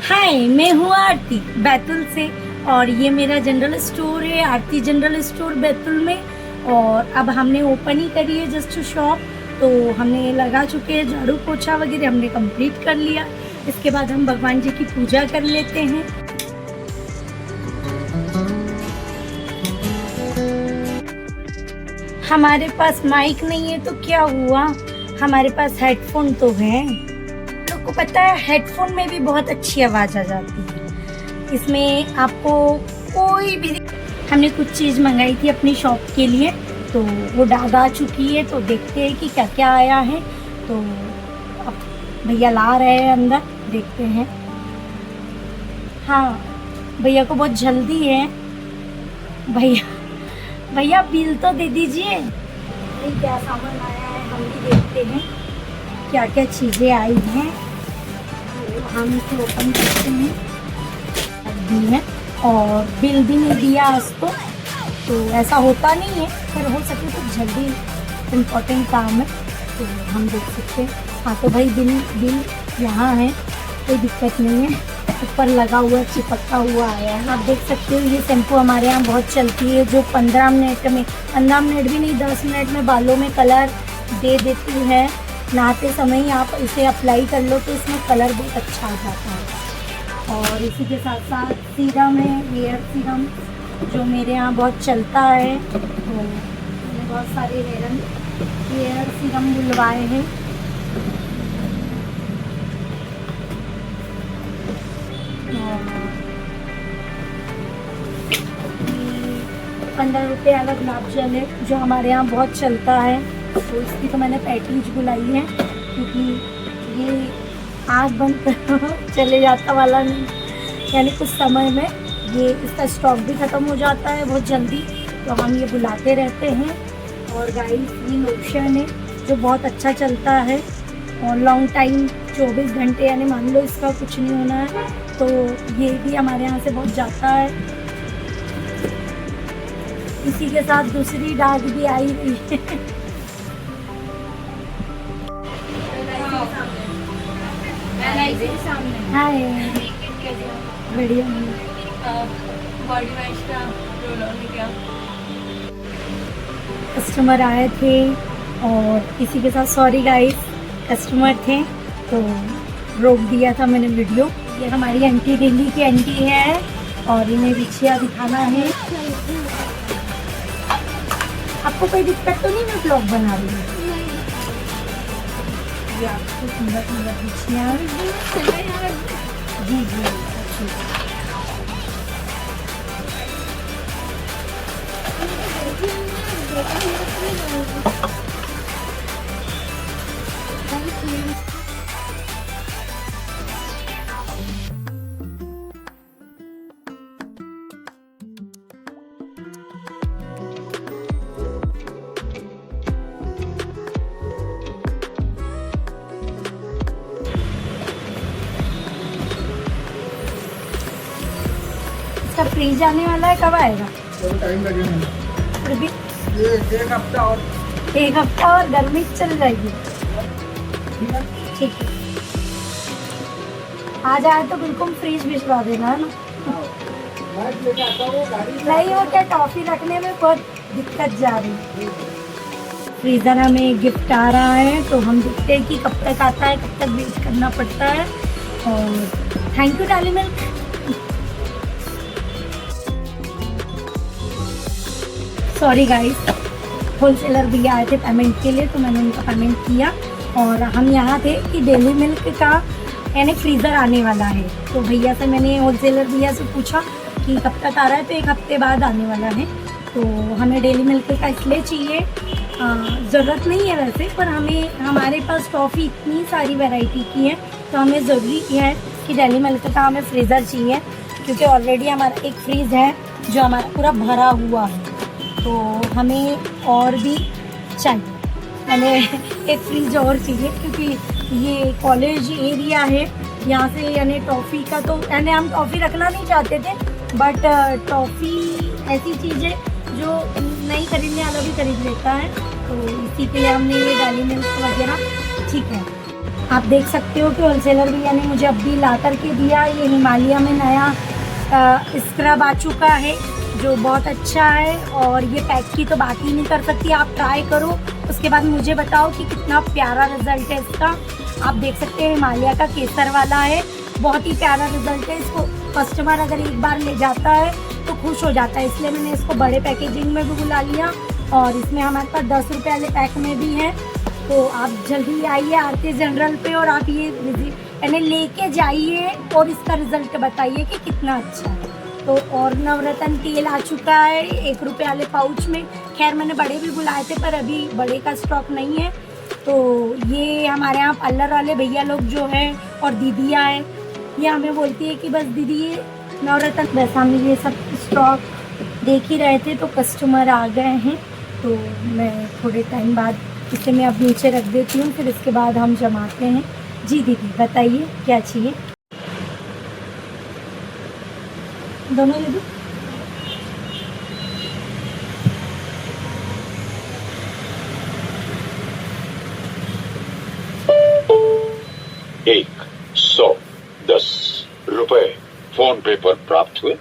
हाय, मैं हूँ आरती बैतुल से और ये मेरा जनरल स्टोर है, आरती जनरल स्टोर बैतुल में। और अब हमने ओपन ही करी है जस्ट शॉप, तो हमने लगा चुके हैं झाड़ू पोछा वगैरह हमने कंप्लीट कर लिया। इसके बाद हम भगवान जी की पूजा कर लेते हैं। हमारे पास माइक नहीं है तो क्या हुआ, हमारे पास हेडफोन तो है। लोग को पता है हेडफोन में भी बहुत अच्छी आवाज़ आ जाती है। इसमें आपको कोई भी, हमने कुछ चीज़ मंगाई थी अपनी शॉप के लिए, तो वो डाग आ चुकी है। तो देखते हैं कि क्या क्या आया है। तो अब भैया ला रहे हैं अंदर, देखते हैं। हाँ, भैया को बहुत जल्दी है। भैया बिल तो दे दीजिए। क्या सामान आया है हम भी देखते हैं, क्या क्या चीज़ें आई हैं। तो हम इसे ओपन करते हैं। दी है और बिल भी नहीं दिया आज तो ऐसा होता नहीं है, पर हो सके तो जल्दी इम्पोर्टेंट काम है तो हम देख सकते हैं। हाँ तो भाई बिल यहाँ है, कोई दिक्कत नहीं है। ऊपर लगा हुआ चिपका हुआ आया है, आप देख सकते हो। ये शैम्पू हमारे यहाँ बहुत चलती है, जो 15 मिनट में, 15 मिनट भी नहीं 10 मिनट में बालों में कलर दे देती है। नहाते समय ही आप इसे अप्लाई कर लो तो इसमें कलर बहुत अच्छा आ जाता है। और इसी के साथ साथ सीरम है, हेयर सीरम, जो मेरे यहाँ बहुत चलता है। तो मैंने बहुत सारे हेयर सीरम बुलवाए हैं। 15 रुपये वाला गुलाब जल है, जो हमारे यहाँ बहुत चलता है। तो इसकी तो मैंने पैकेज बुलाई है, क्योंकि ये आँख बंद कर चले जाता वाला नहीं, यानी कुछ समय में ये इसका स्टॉक भी ख़त्म हो जाता है बहुत जल्दी, तो हम ये बुलाते रहते हैं। और गाइस ये लोशन है जो बहुत अच्छा चलता है और लॉन्ग टाइम 24 घंटे, यानी मान लो इसका कुछ नहीं होना है तो ये भी हमारे यहाँ से बहुत जाता है। इसी के साथ दूसरी डाक भी आई हुई है। हाय, बढ़िया। बॉडी वॉश का रोल ऑन किया। कस्टमर आए थे और इसी के साथ, सॉरी गाइस, कस्टमर थे तो रोक दिया था मैंने वीडियो। ये हमारी आंटी दिल्ली की आंटी है और इन्हें बिछिया दिखाना है। आपको कोई दिक्कत तो नहीं, मैं ब्लॉग बना रही हूँ। ये आपको सुंदर सुंदर बिछिया, जी जी इसका फ्रीज आने वाला है, कब आएगा? टाइम लगेगा, फिर भी ये एक हफ्ता और। एक हफ्ता और गर्मी चल जाएगी। ठीक है, आ जाए तो बिल्कुल फ्रीज भिजवा देना, है ना? नहीं, वो क्या टॉफी रखने में बहुत दिक्कत जा रही है। फ्रीज़र हमें गिफ्ट आ रहा है तो हम देखते हैं कि कब तक आता है, कब तक वेट करना पड़ता है। और थैंक यू डाली मिल्क। सॉरी गाइस, होलसेलर भैया आए थे पेमेंट के लिए तो मैंने उनका पेमेंट किया। और हम यहाँ थे कि डेली मिल्क का यानी फ्रीज़र आने वाला है, तो भैया से मैंने, होलसेलर भैया से पूछा कि कब तक आ रहा है, तो एक हफ्ते बाद आने वाला है। तो हमें डेली मिल्क का इसलिए चाहिए, ज़रूरत नहीं है वैसे, पर हमें, हमारे पास टॉफ़ी इतनी सारी वैरायटी की है तो हमें ज़रूरी है कि डेली मिल्क का हमें फ्रीज़र चाहिए, क्योंकि ऑलरेडी हमारा एक फ्रीज़ है जो हमारा पूरा भरा हुआ है, तो हमें और भी चाहिए। हमें एक फ्रीज और चाहिए, क्योंकि ये कॉलेज एरिया है यहाँ से, यानी टॉफ़ी का तो, यानी हम टॉफ़ी रखना नहीं चाहते थे, बट टॉफ़ी ऐसी चीज़ है जो नहीं खरीदने वाला भी खरीद लेता है, तो इसी के लिए हमने ये डाली मिल्क वगैरह। ठीक है, आप देख सकते हो कि होलसेलर भैया ने मुझे अभी ला करके दिया। ये हिमालय में नया स्क्रब आ चुका है जो बहुत अच्छा है, और ये पैक की तो बात ही नहीं कर सकती। आप ट्राई करो, उसके बाद मुझे बताओ कि कितना प्यारा रिजल्ट है इसका। आप देख सकते हैं हिमालय का केसर वाला है, बहुत ही प्यारा रिजल्ट है। इसको कस्टमर अगर एक बार ले जाता है तो खुश हो जाता है, इसलिए मैंने इसको बड़े पैकेजिंग में भी बुला लिया। और इसमें हमारे पास 10 रुपये वाले पैक में भी है। तो आप जल्दी आइए आरती जनरल पे और आप ये यानी लेके जाइए और इसका रिजल्ट बताइए कि कितना अच्छा है। तो और नवरत्न तेल आ चुका है 1 रुपये वाले पाउच में। खैर मैंने बड़े भी बुलाए थे पर अभी बड़े का स्टॉक नहीं है। तो ये हमारे यहाँ पार्लर वाले भैया लोग जो हैं और दीदियाँ हैं, ये हमें बोलती है कि बस दीदी ये नवरत्न, वैसा हम ये सब स्टॉक देख ही रहे थे तो कस्टमर आ गए हैं। तो मैं थोड़े टाइम बाद इसे मैं अब नीचे रख देती हूँ, फिर इसके बाद हम जमाते हैं। जी दीदी बताइए क्या चाहिए, दोनों दीदी। एक 110 रुपए फोन पे पर प्राप्त हुए।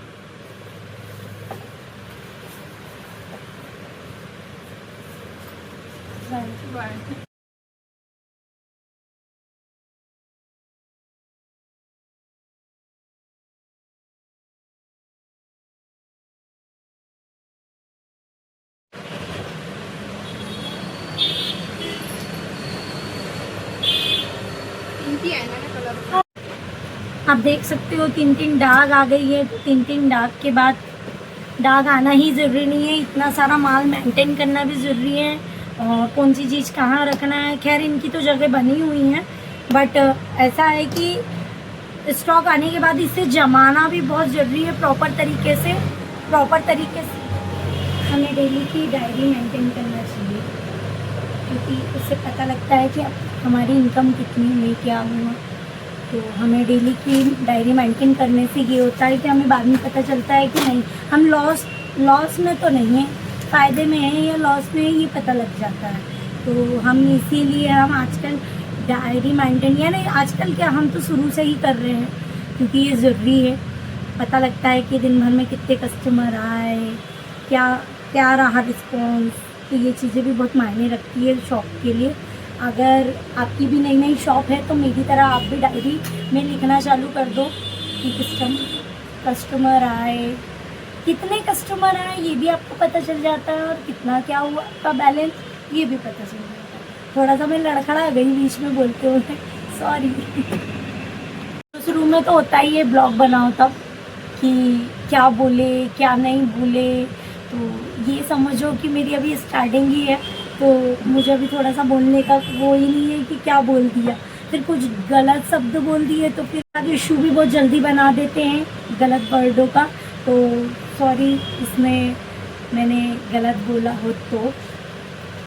इनकी है ना कलर। आप देख सकते हो 3 दाग आ गई है। 3 दाग के बाद दाग आना ही ज़रूरी नहीं है, इतना सारा माल मेंटेन करना भी ज़रूरी है। और कौन सी चीज़ कहाँ रखना है, खैर इनकी तो जगह बनी हुई है, बट ऐसा है कि स्टॉक आने के बाद इसे जमाना भी बहुत ज़रूरी है प्रॉपर तरीके से। हमें डेली की डायरी मेंटेन करना चाहिए, क्योंकि उससे पता लगता है कि हमारी इनकम कितनी हुई, क्या हुआ। तो हमें डेली की डायरी मेंटेन करने से ये होता है कि हमें बाद में पता चलता है कि नहीं हम लॉस में तो नहीं है, फ़ायदे में है या लॉस में है, ये पता लग जाता है। तो हम इसीलिए हम आजकल डायरी मेंटेन, यानी आजकल क्या हम तो शुरू से ही कर रहे हैं, क्योंकि ये ज़रूरी है। पता लगता है कि दिन भर में कितने कस्टमर आए, क्या रहा रिस्पॉन्स। तो ये चीज़ें भी बहुत मायने रखती है शॉप के लिए। अगर आपकी भी नई शॉप है तो मेरी तरह आप भी डायरी में लिखना चालू कर दो कि कस्टमर आए, कितने कस्टमर आए ये भी आपको पता चल जाता है, और कितना क्या हुआ आपका बैलेंस ये भी पता चल जाता है। थोड़ा सा मैं लड़खड़ा गई बीच में बोलते हुए, सॉरी। शुरू में तो होता ही है ब्लॉग बनाओ तब कि क्या बोले क्या नहीं बोले। तो ये समझो कि मेरी अभी स्टार्टिंग ही है, तो मुझे अभी थोड़ा सा बोलने का वो ही नहीं है कि क्या बोल दिया, फिर कुछ गलत शब्द बोल दिए तो फिर इशू भी बहुत जल्दी बना देते हैं गलत वर्डों का। तो सॉरी इसमें मैंने गलत बोला हो तो।